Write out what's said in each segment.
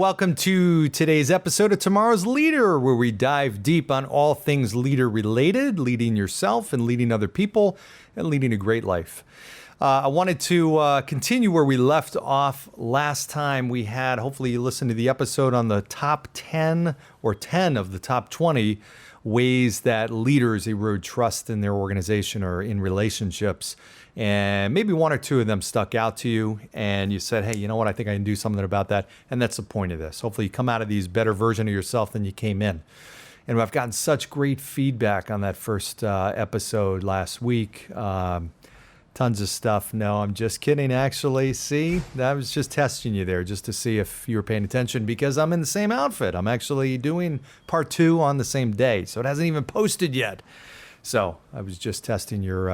welcome to today's episode of Tomorrow's Leader, where we dive deep on all things leader related, leading yourself and leading other people and leading a great life. I wanted to continue where we left off last time. We had, hopefully you listened to the episode on the top 10 or 10 of the top 20 ways that leaders erode trust in their organization or in relationships. And maybe one or two of them stuck out to you and you said, hey, you know what? I think I can do something about that. And that's the point of this. Hopefully you come out of these better version of yourself than you came in. And I've gotten such great feedback on that first episode last week. Tons of stuff. No, I'm just kidding, actually. See, I was just testing you there just to see if you were paying attention because I'm in the same outfit. I'm actually doing part 2 on the same day, so it hasn't even posted yet. So I was just testing your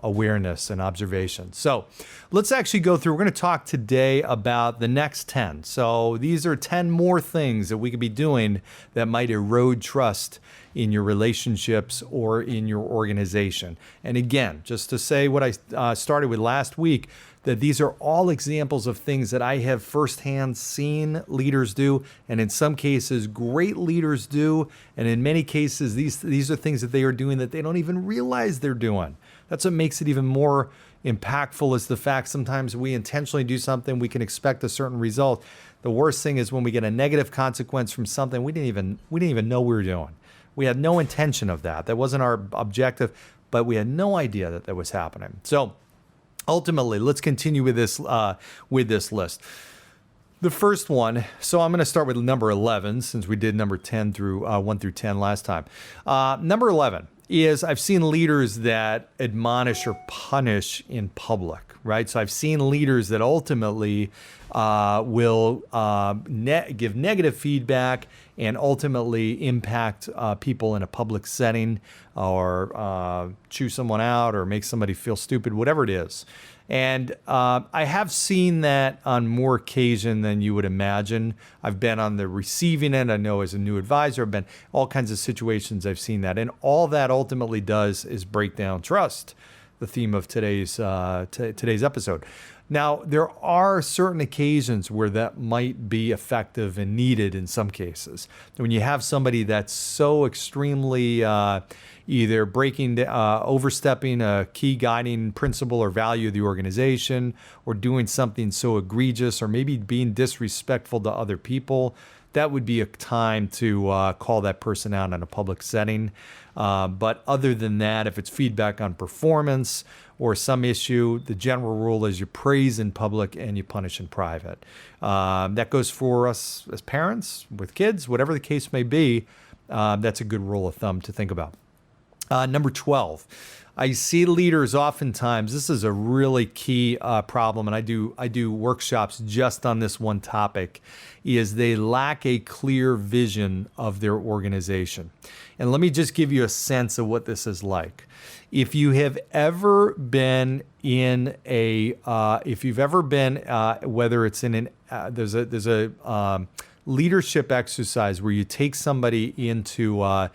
awareness and observation. So let's actually go through. We're going to talk today about the next 10. So these are 10 more things that we could be doing that might erode trust in your relationships or in your organization. And again, just to say what I started with last week, that these are all examples of things that I have firsthand seen leaders do, and in some cases, great leaders do, and in many cases, these are things that they are doing that they don't even realize they're doing. That's what makes it even more impactful is the fact sometimes we intentionally do something, we can expect a certain result. The worst thing is when we get a negative consequence from something we didn't even know we were doing. We had no intention of that. That wasn't our objective, but we had no idea that was happening. So ultimately, let's continue with this list. The first one, so I'm going to start with number 11 since we did number 10 through 1 through 10 last time. Number 11 is I've seen leaders that admonish or punish in public, right? So I've seen leaders that ultimately will give negative feedback and ultimately impact people in a public setting or chew someone out or make somebody feel stupid, whatever it is. And I have seen that on more occasion than you would imagine. I've been on the receiving end. I know as a new advisor, I've been all kinds of situations I've seen that. And all that ultimately does is break down trust, the theme of today's episode. Now, there are certain occasions where that might be effective and needed in some cases. When you have somebody that's so extremely either overstepping a key guiding principle or value of the organization, or doing something so egregious, or maybe being disrespectful to other people, that would be a time to call that person out in a public setting. But other than that, if it's feedback on performance or some issue, the general rule is you praise in public and you punish in private. That goes for us as parents, with kids, whatever the case may be. That's a good rule of thumb to think about. Number 12, I see leaders oftentimes, this is a really key problem, and I do workshops just on this one topic, is they lack a clear vision of their organization. And let me just give you a sense of what this is like. If you have ever been in whether it's in there's a leadership exercise where you take somebody into a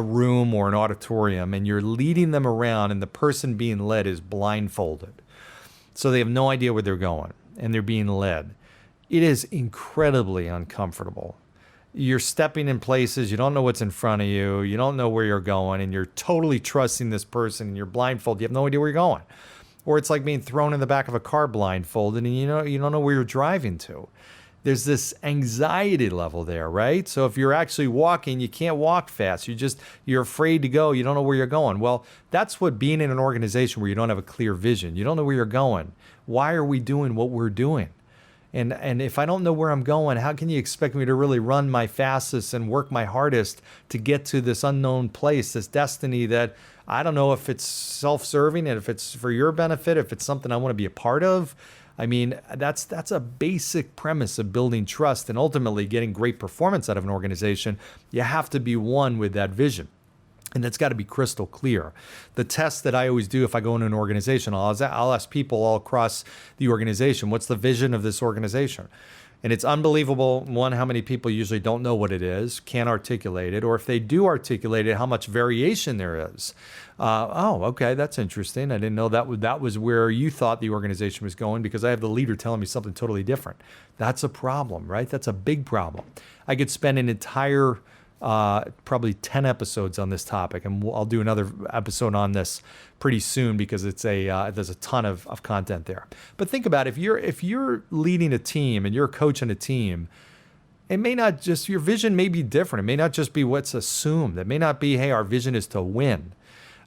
room or an auditorium and you're leading them around and the person being led is blindfolded. So they have no idea where they're going and they're being led. It is incredibly uncomfortable. You're stepping in places, you don't know what's in front of you, you don't know where you're going, and you're totally trusting this person and you're blindfolded, you have no idea where you're going. Or it's like being thrown in the back of a car blindfolded and you don't know where you're driving to. There's this anxiety level there, right? So if you're actually walking, you can't walk fast. You're afraid to go. You don't know where you're going. Well, that's what being in an organization where you don't have a clear vision. You don't know where you're going. Why are we doing what we're doing? And if I don't know where I'm going, how can you expect me to really run my fastest and work my hardest to get to this unknown place, this destiny that I don't know if it's self-serving and if it's for your benefit, if it's something I want to be a part of? I mean, that's a basic premise of building trust and ultimately getting great performance out of an organization. You have to be one with that vision. And that's got to be crystal clear. The test that I always do if I go into an organization, I'll ask people all across the organization, what's the vision of this organization? And it's unbelievable, one, how many people usually don't know what it is, can't articulate it, or if they do articulate it, how much variation there is. Okay, that's interesting. I didn't know that was where you thought the organization was going, because I have the leader telling me something totally different. That's a problem, right? That's a big problem. I could spend an entire probably 10 episodes on this topic, and I'll do another episode on this pretty soon, because there's a ton of content there. But think about it, if you're leading a team and you're coaching a team, it may not just, your vision may be different. It may not just be what's assumed. It may not be, hey, our vision is to win,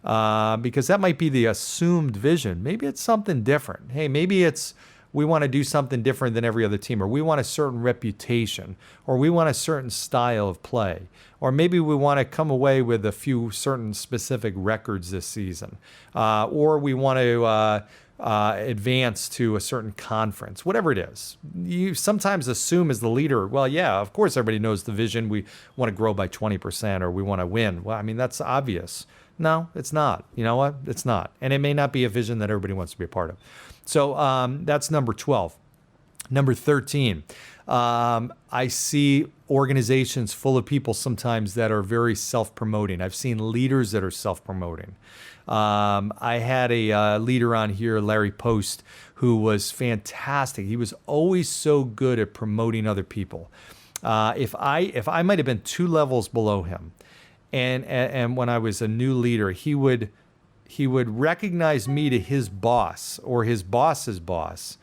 because that might be the assumed vision. Maybe it's something different. Hey, maybe it's, we want to do something different than every other team, or we want a certain reputation, or we want a certain style of play, or maybe we want to come away with a few certain specific records this season, or we want to advance to a certain conference, whatever it is. You sometimes assume as the leader, well, yeah, of course everybody knows the vision. We want to grow by 20%, or we want to win. Well, I mean, that's obvious. No, it's not. You know what? It's not. And it may not be a vision that everybody wants to be a part of. So that's number 12. Number 13, I see organizations full of people sometimes that are very self-promoting. I've seen leaders that are self-promoting. I had a leader on here, Larry Post, who was fantastic. He was always so good at promoting other people. If I might have been 2 levels below him, and when I was a new leader, he would recognize me to his boss or his boss's boss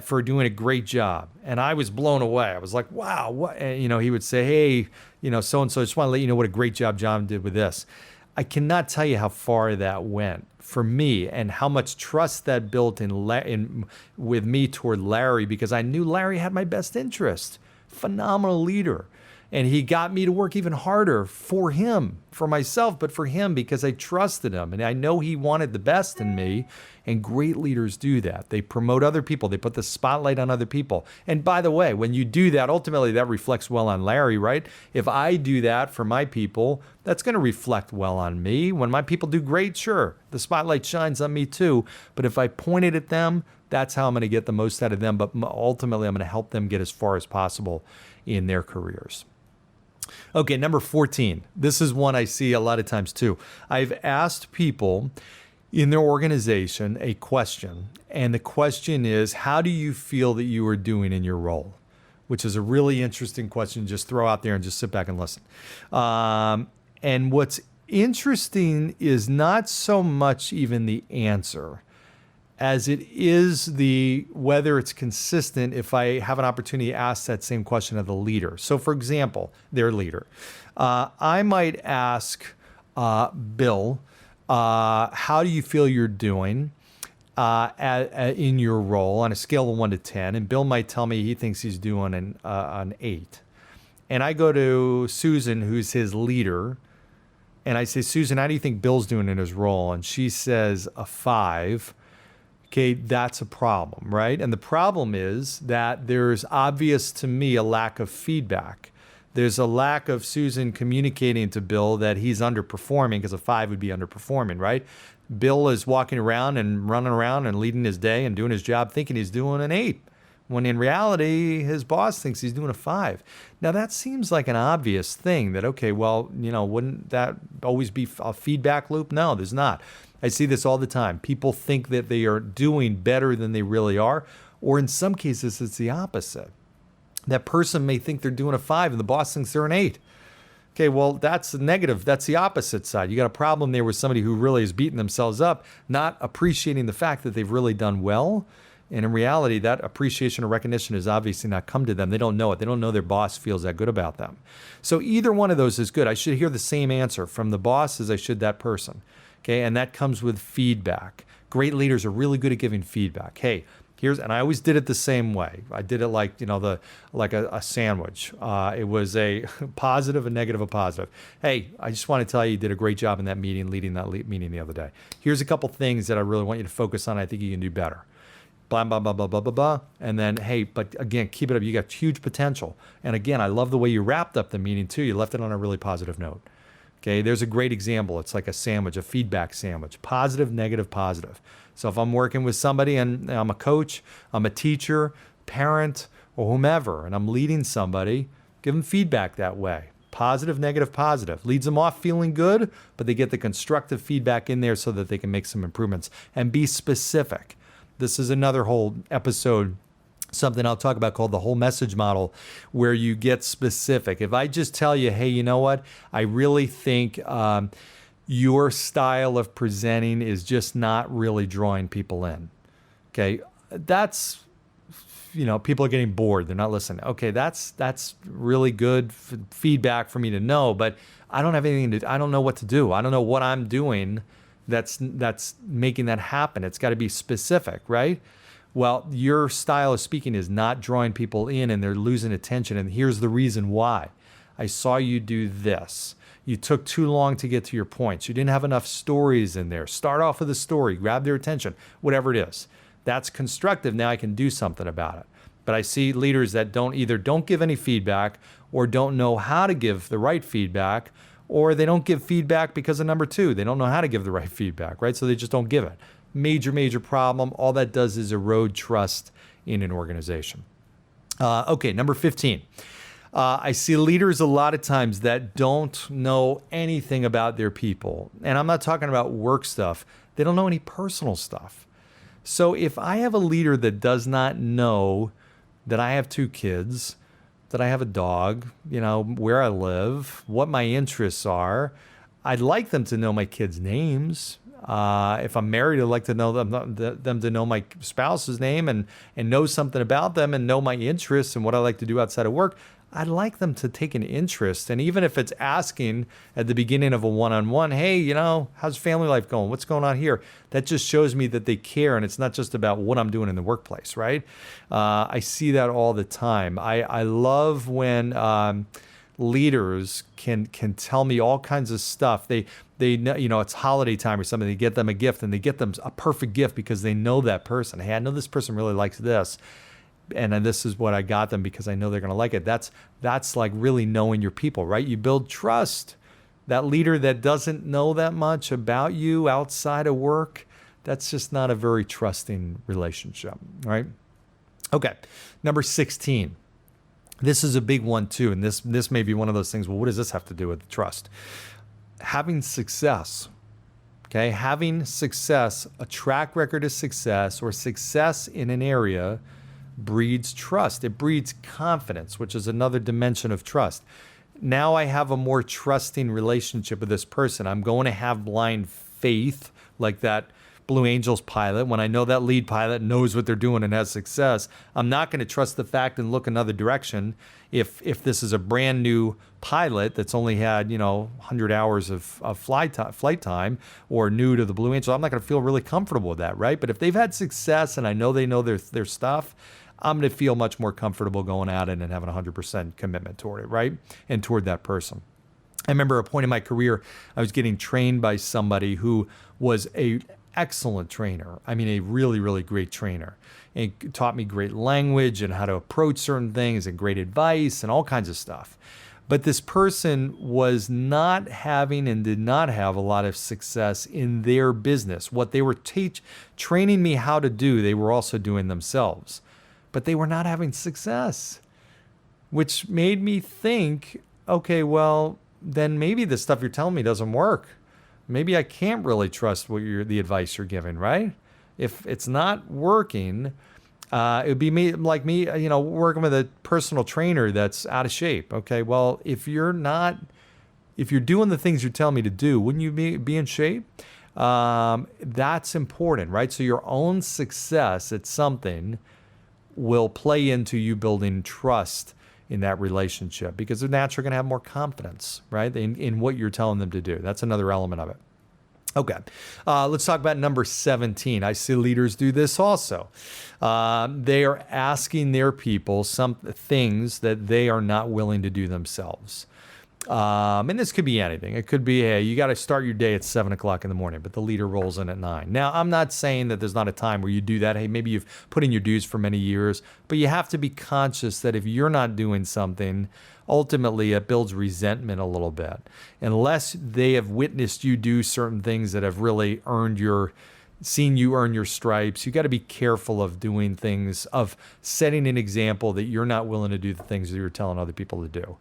for doing a great job. And I was blown away. I was like, wow, what? And, he would say, hey, so-and-so, I just want to let you know what a great job John did with this. I cannot tell you how far that went for me, and how much trust that built with me toward Larry, because I knew Larry had my best interest. Phenomenal leader. And he got me to work even harder for him, for myself, but for him, because I trusted him. And I know he wanted the best in me. And great leaders do that. They promote other people. They put the spotlight on other people. And by the way, when you do that, ultimately that reflects well on Larry, right? If I do that for my people, that's going to reflect well on me. When my people do great, sure, the spotlight shines on me too. But if I point it at them, that's how I'm going to get the most out of them. But ultimately, I'm going to help them get as far as possible in their careers. Okay, number 14. This is one I see a lot of times too. I've asked people in their organization a question, and the question is, how do you feel that you are doing in your role? Which is a really interesting question. Just throw out there and just sit back and listen. And what's interesting is not so much even the answer as it is whether it's consistent if I have an opportunity to ask that same question of the leader. So for example, their leader, I might ask Bill, how do you feel you're doing in your role on a scale of 1 to 10? And Bill might tell me he thinks he's doing an 8. And I go to Susan, who's his leader, and I say, Susan, how do you think Bill's doing in his role? And she says a 5. Okay, that's a problem, right? And the problem is that there's obvious to me a lack of feedback. There's a lack of Susan communicating to Bill that he's underperforming, because a 5 would be underperforming, right? Bill is walking around and running around and leading his day and doing his job thinking he's doing an 8, when in reality, his boss thinks he's doing a 5. Now, that seems like an obvious thing that, okay, well, wouldn't that always be a feedback loop? No, there's not. I see this all the time. People think that they are doing better than they really are, or in some cases, it's the opposite. That person may think they're doing a 5 and the boss thinks they're an 8. Okay, well, that's negative. That's the opposite side. You got a problem there with somebody who really is beating themselves up, not appreciating the fact that they've really done well. And in reality, that appreciation or recognition has obviously not come to them. They don't know it. They don't know their boss feels that good about them. So either one of those is good. I should hear the same answer from the boss as I should that person. Okay, and that comes with feedback. Great leaders are really good at giving feedback. Hey, and I always did it the same way. I did it like, like a sandwich. It was a positive, a negative, a positive. Hey, I just want to tell you, you did a great job in that meeting, leading that meeting the other day. Here's a couple things that I really want you to focus on. I think you can do better. Blah, blah, blah, blah, blah, blah, blah. And then, hey, but again, keep it up. You got huge potential. And again, I love the way you wrapped up the meeting too. You left it on a really positive note. Okay, there's a great example. It's like a sandwich, a feedback sandwich. Positive, negative, positive. So if I'm working with somebody and I'm a coach, I'm a teacher, parent, or whomever, and I'm leading somebody, give them feedback that way. Positive, negative, positive. Leads them off feeling good, but they get the constructive feedback in there so that they can make some improvements. And be specific. This is another whole episode, something I'll talk about called the whole message model, where you get specific. If I just tell you, hey, you know what? I really think your style of presenting is just not really drawing people in. Okay, that's, people are getting bored. They're not listening. Okay, that's really good feedback for me to know, but I don't have anything I don't know what to do. I don't know what I'm doing that's making that happen. It's got to be specific, right? Well, your style of speaking is not drawing people in and they're losing attention. And here's the reason why. I saw you do this. You took too long to get to your points. You didn't have enough stories in there. Start off with a story, grab their attention, whatever it is. That's constructive. Now I can do something about it. But I see leaders that don't give any feedback, or don't know how to give the right feedback, or they don't give feedback because of number two. They don't know how to give the right feedback, right? So they just don't give it. Major problem. All that does is erode trust in an organization. Okay, number 15. I see leaders a lot of times that don't know anything about their people. And I'm not talking about work stuff. They don't know any personal stuff. So if I have a leader that does not know that I have 2 kids, that I have a dog, where I live, what my interests are, I'd like them to know my kids' names. If I'm married, I'd like to know them to know my spouse's name and know something about them and know my interests and what I like to do outside of work. I'd like them to take an interest. And even if it's asking at the beginning of a one-on-one, hey, how's family life going? What's going on here? That just shows me that they care. And it's not just about what I'm doing in the workplace, right? I see that all the time. I love when leaders can tell me all kinds of stuff. They know, it's holiday time or something. They get them a gift, and they get them a perfect gift because they know that person. Hey, I know this person really likes this. And then this is what I got them because I know they're going to like it. That's like really knowing your people, right? You build trust. That leader that doesn't know that much about you outside of work, that's just not a very trusting relationship, right? Okay, number 16. This is a big one too, and this may be one of those things, well, what does this have to do with trust? Having success, okay? Having success, a track record of success or success in an area breeds trust. It breeds confidence, which is another dimension of trust. Now I have a more trusting relationship with this person. I'm going to have blind faith, like that Blue Angels pilot. When I know that lead pilot knows what they're doing and has success, I'm not going to trust the fact and look another direction. If this is a brand new pilot that's only had 100 hours of flight time, or new to the Blue Angels, I'm not going to feel really comfortable with that, right? But if they've had success and I know they know their stuff, I'm going to feel much more comfortable going at it and having 100% commitment toward it, right? And toward that person. I remember a point in my career, I was getting trained by somebody who was an excellent trainer. I mean, a really, really great trainer. And taught me great language and how to approach certain things and great advice and all kinds of stuff. But this person was not having and did not have a lot of success in their business. What they were training me how to do, they were also doing themselves. But they were not having success, which made me think, okay, well, then maybe the stuff you're telling me doesn't work. Maybe I can't really trust the advice you're giving, right? If it's not working, it would be like me, working with a personal trainer that's out of shape. Okay, well, if you're doing the things you're telling me to do, wouldn't you be in shape? That's important, right? So your own success at something will play into you building trust in that relationship, because they're naturally going to have more confidence, right, in what you're telling them to do. That's another element of it. Okay, let's talk about number 17. I see leaders do this also. They are asking their people some things that they are not willing to do themselves. And this could be anything. It could be, hey, you got to start your day at 7 o'clock in the morning, but the leader rolls in at 9. Now, I'm not saying that there's not a time where you do that. Hey, maybe you've put in your dues for many years, but you have to be conscious that if you're not doing something, ultimately it builds resentment a little bit. Unless they have witnessed you do certain things that have really earned your seen you earn your stripes. You got to be careful of doing things, of setting an example that you're not willing to do the things that you're telling other people to do.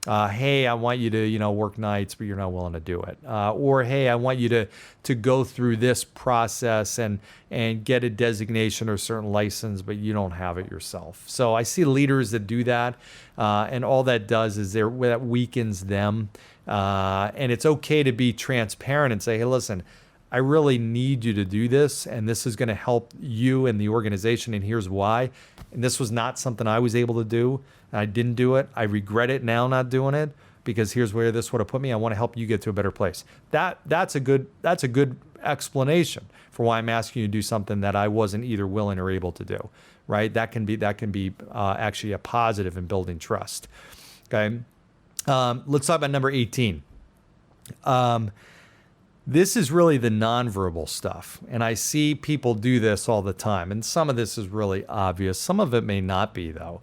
Hey, I want you to, work nights, but you're not willing to do it. Or, hey, I want you to go through this process and get a designation or a certain license, but you don't have it yourself. So I see leaders that do that, and all that does is that weakens them. And it's okay to be transparent and say, hey, listen, I really need you to do this, and this is going to help you and the organization, and here's why. And this was not something I was able to do. I didn't do it. I regret it now not doing it, because here's where this would have put me. I want to help you get to a better place. That's a good explanation for why I'm asking you to do something that I wasn't either willing or able to do. Right? That can be actually a positive in building trust. Okay. Let's talk about number 18. This is really the nonverbal stuff. And I see people do this all the time. And some of this is really obvious. Some of it may not be, though.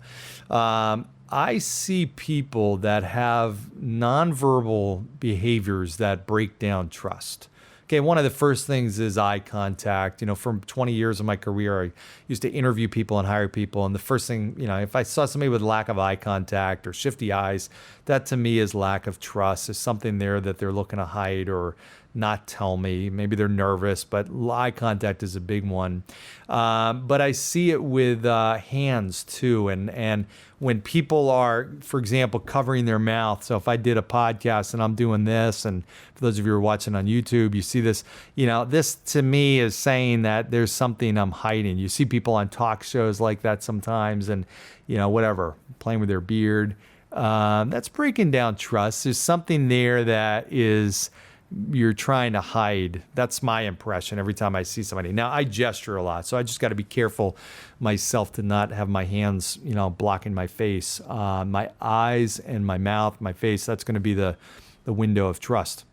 I see people that have nonverbal behaviors that break down trust. Okay, one of the first things is eye contact. From 20 years of my career, I used to interview people and hire people. And the first thing, if I saw somebody with lack of eye contact or shifty eyes, that to me is lack of trust. There's something there that they're looking to hide or not tell me. Maybe they're nervous, but eye contact is a big one. But I see it with hands too. And when people are, for example, covering their mouth. So if I did a podcast and I'm doing this, and for those of you who are watching on YouTube, you see this, this to me is saying that there's something I'm hiding. You see people on talk shows like that sometimes, and, whatever, playing with their beard. That's breaking down trust. There's something there that is you're trying to hide. That's my impression every time I see somebody. Now, I gesture a lot, so I just got to be careful myself to not have my hands, blocking my face. My eyes and my mouth, my face, that's going to be the window of trust.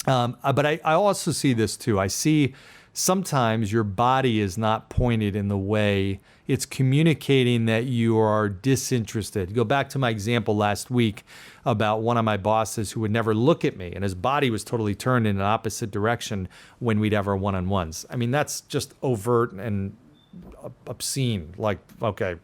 But I also see this too. I see sometimes your body is not pointed in the way it's communicating that you are disinterested. Go back to my example last week about one of my bosses who would never look at me, and his body was totally turned in an opposite direction when we'd have our one-on-ones. I mean, that's just overt and obscene. Like, okay.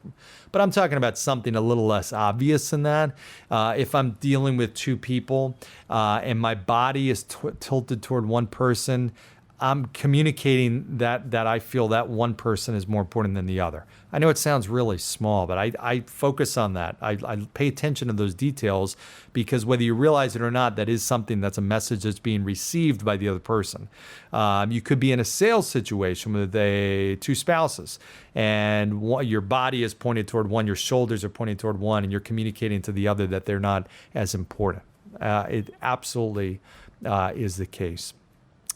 But I'm talking about something a little less obvious than that. If I'm dealing with two people and my body is tilted toward one person, I'm communicating that I feel that one person is more important than the other. I know it sounds really small, but I focus on that. I pay attention to those details, because whether you realize it or not, that is something that's a message that's being received by the other person. You could be in a sales situation with two spouses, and your body is pointed toward one, your shoulders are pointed toward one, and you're communicating to the other that they're not as important. It absolutely is the case.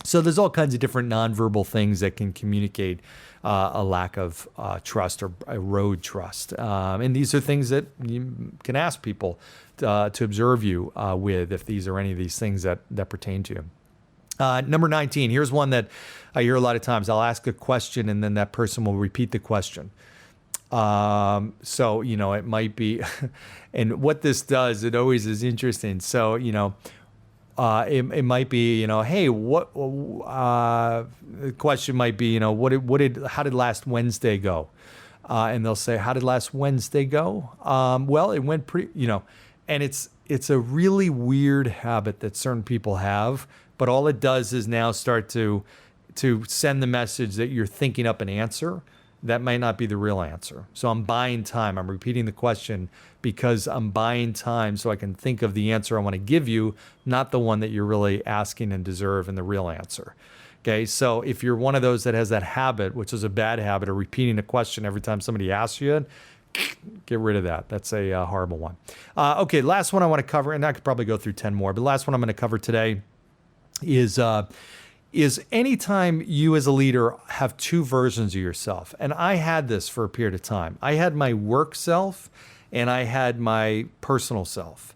So there's all kinds of different nonverbal things that can communicate a lack of trust or erode trust. And these are things that you can ask people to observe you with, if these are any of these things that pertain to you. Number 19, here's one that I hear a lot of times. I'll ask a question and then that person will repeat the question. So, it might be, and what this does, it always is interesting. So, it might be, hey, what? The question might be, how did last Wednesday go? And they'll say, how did last Wednesday go? Well, it went pretty, and it's a really weird habit that certain people have, but all it does is now start to send the message that you're thinking up an answer that might not be the real answer. So I'm buying time. I'm repeating the question because I'm buying time so I can think of the answer I want to give you, not the one that you're really asking and deserve in the real answer. Okay, so if you're one of those that has that habit, which is a bad habit of repeating a question every time somebody asks you it, get rid of that. That's a horrible one. Okay, last one I want to cover, and I could probably go through 10 more, but the last one I'm going to cover today is anytime you as a leader have two versions of yourself. And I had this for a period of time. I had my work self and I had my personal self.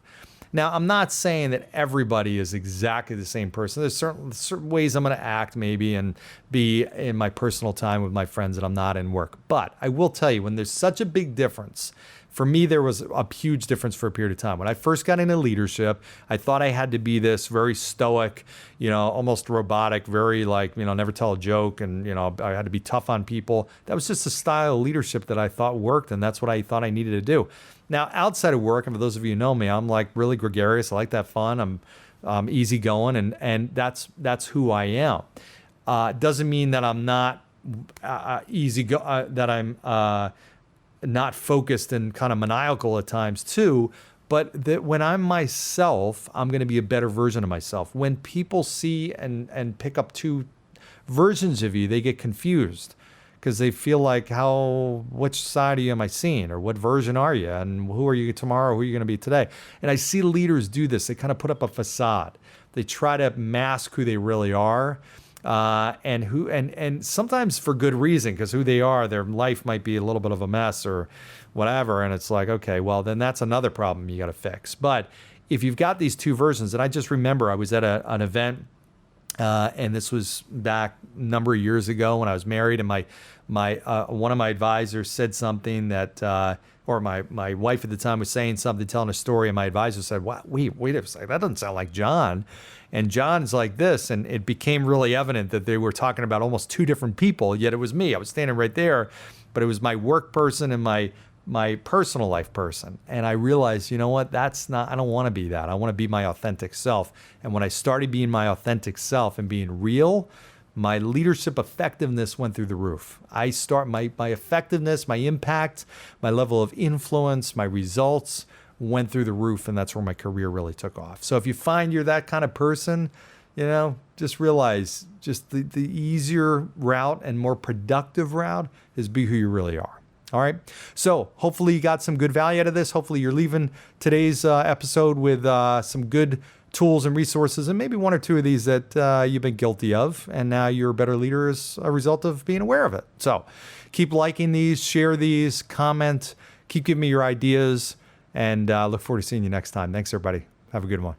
Now, I'm not saying that everybody is exactly the same person. There's certain ways I'm going to act maybe and be in my personal time with my friends that I'm not in work. But I will tell you, when there's such a big difference For me, there was a huge difference for a period of time. When I first got into leadership, I thought I had to be this very stoic, almost robotic, very never tell a joke. And, I had to be tough on people. That was just a style of leadership that I thought worked. And that's what I thought I needed to do. Now, outside of work, and for those of you who know me, I'm really gregarious. I like that fun. I'm easygoing, and that's who I am. Doesn't mean that I'm not that I'm not focused and kind of maniacal at times too, but that when I'm myself, I'm going to be a better version of myself. When people see and pick up two versions of you, they get confused because they feel like, which side of you am I seeing, or what version are you, and who are you tomorrow, who are you going to be today? And I see leaders do this. They kind of put up a facade. They try to mask who they really are. And sometimes for good reason, because who they are, their life might be a little bit of a mess or whatever. And it's like, okay, well, then that's another problem you got to fix. But if you've got these two versions, and I just remember I was at an event, and this was back a number of years ago when I was married, and my one of my advisors said something that, or my wife at the time was saying something, telling a story, and my advisor said, "What? Wait a second, that doesn't sound like John." And John's like this, and it became really evident that they were talking about almost two different people, yet it was me. I was standing right there, but it was my work person and my personal life person. And I realized, you know what, I don't want to be that. I want to be my authentic self. And when I started being my authentic self and being real, my leadership effectiveness went through the roof. My effectiveness, my impact, my level of influence, my results went through the roof, and that's where my career really took off. So if you find you're that kind of person, just realize just the easier route and more productive route is be who you really are. All right. So hopefully you got some good value out of this. Hopefully you're leaving today's episode with some good tools and resources, and maybe one or two of these that you've been guilty of, and now you're a better leader as a result of being aware of it. So keep liking these, share these, comment, keep giving me your ideas, and look forward to seeing you next time. Thanks, everybody. Have a good one.